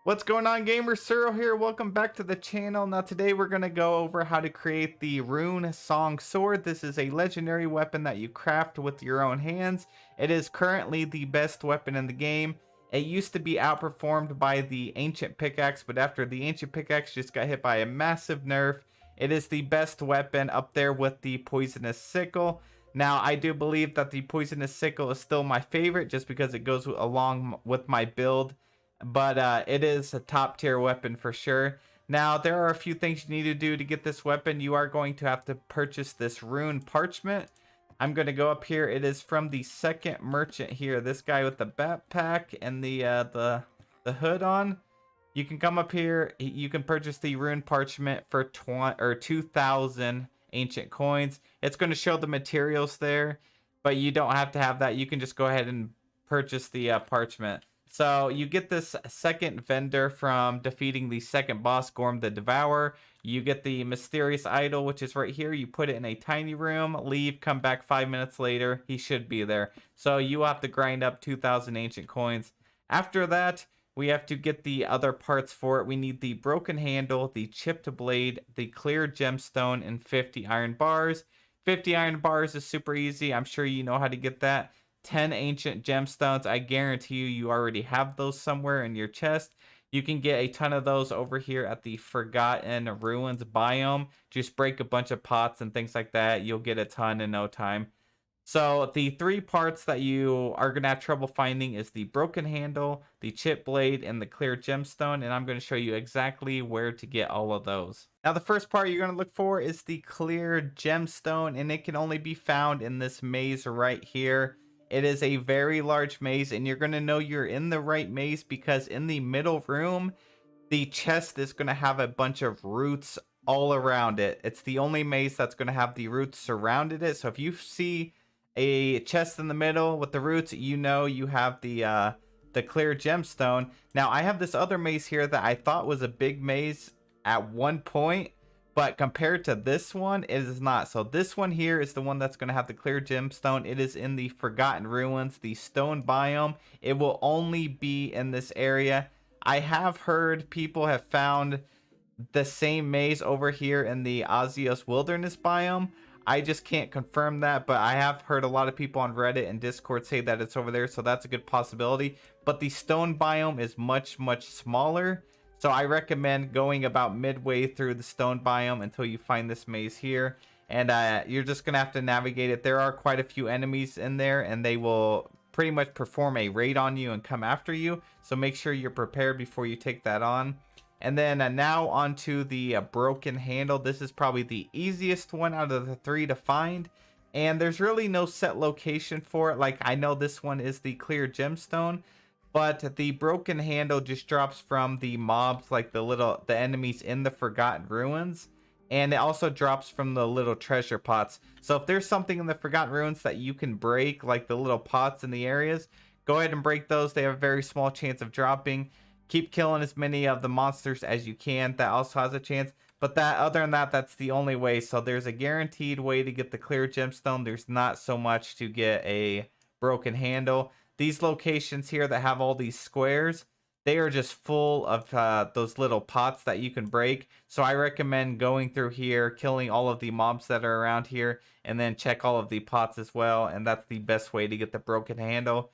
What's going on, gamers? Suro here. Welcome back to the channel. Now today we're going to go over how to create the Rune Song sword. This is a legendary weapon that you craft with your own hands. It is currently the best weapon in the game. It used to be outperformed by the ancient pickaxe, but after the ancient pickaxe just got hit by a massive nerf, it is the best weapon up there with the poisonous sickle. Now, I do believe that the poisonous sickle is still my favorite just because it goes along with my build, but it is a top tier weapon for sure. Now, there are a few things you need to do to get this weapon. You are going to have to purchase this rune parchment. I'm going to go up here. It is from the second merchant here, this guy with the backpack and the hood on. You can come up here. You can purchase the rune parchment for 2,000 ancient coins. It's going to show the materials there, but you don't have to have that. You can just go ahead and purchase the parchment. So you get this second vendor from defeating the second boss, Gorm the Devourer. You get the mysterious idol, which is right here. You put it in a tiny room, leave, come back 5 minutes later. He should be there. So you have to grind up 2,000 ancient coins. After that, we have to get the other parts for it. We need the broken handle, the chipped blade, the clear gemstone, and 50 iron bars. 50 iron bars is super easy. I'm sure you know how to get that. 10 ancient gemstones. I guarantee you already have those somewhere in your chest. You can get a ton of those over here at the Forgotten Ruins biome. Just break a bunch of pots and things like that. You'll get a ton in no time. So the three parts that you are going to have trouble finding is the broken handle, the chip blade, and the clear gemstone. And I'm going to show you exactly where to get all of those. Now the first part you're going to look for is the clear gemstone, and it can only be found in this maze right here. It is a very large maze, and you're going to know you're in the right maze because in the middle room, the chest is going to have a bunch of roots all around it. It's the only maze that's going to have the roots surrounded it. So if you see a chest in the middle with the roots, you know you have the clear gemstone. Now I have this other maze here that I thought was a big maze at one point, but compared to this one, it is not. So this one here is the one that's going to have the clear gemstone. It is in the Forgotten Ruins, the stone biome. It will only be in this area. I have heard people have found the same maze over here in the Azios Wilderness biome. I just can't confirm that, but I have heard a lot of people on Reddit and Discord say that it's over there, so that's a good possibility. But the stone biome is much, much smaller. So I recommend going about midway through the stone biome until you find this maze here. And you're just going to have to navigate it. There are quite a few enemies in there, and they will pretty much perform a raid on you and come after you. So make sure you're prepared before you take that on. And then now onto the broken handle. This is probably the easiest one out of the three to find. And there's really no set location for it. Like, I know this one is the clear gemstone, but the broken handle just drops from the mobs, like the enemies in the Forgotten Ruins, and it also drops from the little treasure pots. So if there's something in the Forgotten Ruins that you can break, like the little pots in the areas, go ahead and break those. They have a very small chance of dropping. Keep killing as many of the monsters as you can. That also has a chance. But other than that, that's the only way. So there's a guaranteed way to get the clear gemstone. There's not so much to get a broken handle. These locations here that have all these squares, they are just full of those little pots that you can break. So I recommend going through here, killing all of the mobs that are around here, and then check all of the pots as well. And that's the best way to get the broken handle.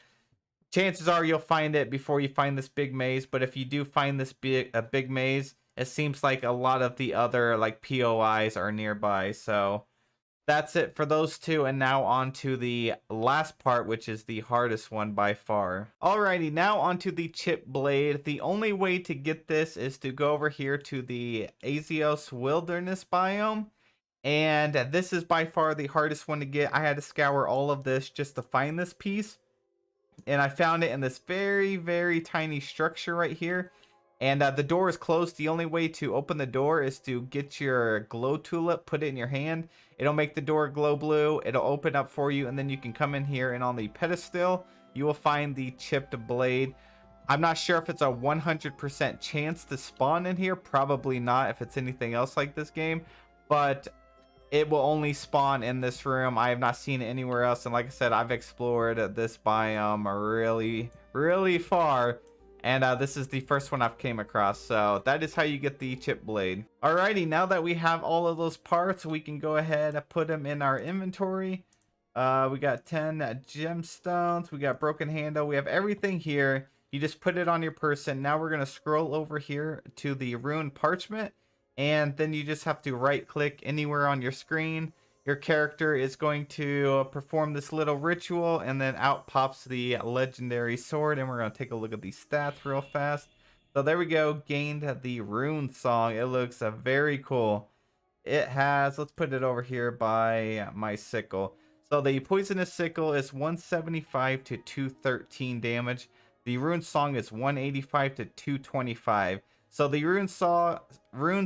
Chances are you'll find it before you find this big maze, but if you do find this big maze, it seems like a lot of the other like POIs are nearby. So that's it for those two, and now on to the last part, which is the hardest one by far. Alrighty, now onto the chip blade. The only way to get this is to go over here to the Azios Wilderness biome, and this is by far the hardest one to get. I had to scour all of this just to find this piece, and I found it in this very, very tiny structure right here. And the door is closed. The only way to open the door is to get your glow tulip, put it in your hand. It'll make the door glow blue. It'll open up for you, and then you can come in here, and on the pedestal, you will find the chipped blade. I'm not sure if it's a 100% chance to spawn in here. Probably not if it's anything else like this game. But it will only spawn in this room. I have not seen it anywhere else. And like I said, I've explored this biome really, really far, And this is the first one I've came across. So that is how you get the chip blade. Alrighty, now that we have all of those parts, we can go ahead and put them in our inventory. We got 10 gemstones. We got broken handle. We have everything here. You just put it on your person. Now we're going to scroll over here to the rune parchment. And then you just have to right click anywhere on your screen. Your character is going to perform this little ritual, and then out pops the legendary sword. And we're going to take a look at the stats real fast. So there we go, gained the Rune Song. It looks very cool. It has, let's put it over here by my sickle. So the poisonous sickle is 175 to 213 damage. The Rune Song is 185 to 225. So the Rune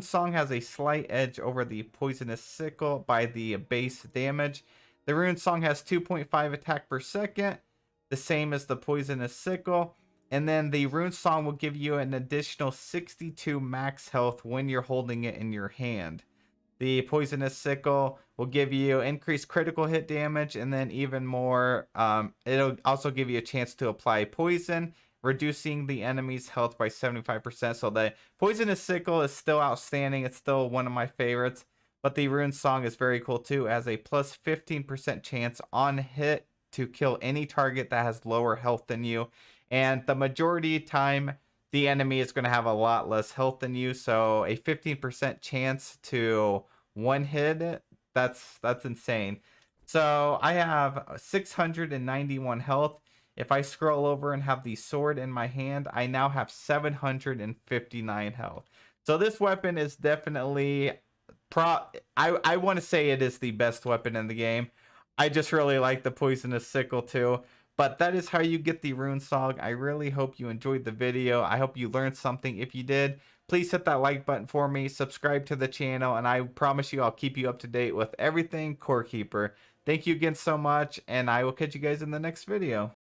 Song has a slight edge over the poisonous sickle by the base damage. The Rune Song has 2.5 attack per second, the same as the poisonous sickle. And then the Rune Song will give you an additional 62 max health when you're holding it in your hand. The poisonous sickle will give you increased critical hit damage, and then even more, it'll also give you a chance to apply poison, reducing the enemy's health by 75%. So the poisonous sickle is still outstanding. It's still one of my favorites, but the Rune Song is very cool too. It has a plus 15% chance on hit to kill any target that has lower health than you, and the majority time the enemy is going to have a lot less health than you. So a 15% chance to one hit it, that's insane. So I have 691 health. If I scroll over and have the sword in my hand, I now have 759 health. So this weapon is definitely I want to say it is the best weapon in the game. I just really like the poisonous sickle too. But that is how you get the Rune Song. I really hope you enjoyed the video. I hope you learned something. If you did, please hit that like button for me. Subscribe to the channel. And I promise you I'll keep you up to date with everything Core Keeper. Thank you again so much. And I will catch you guys in the next video.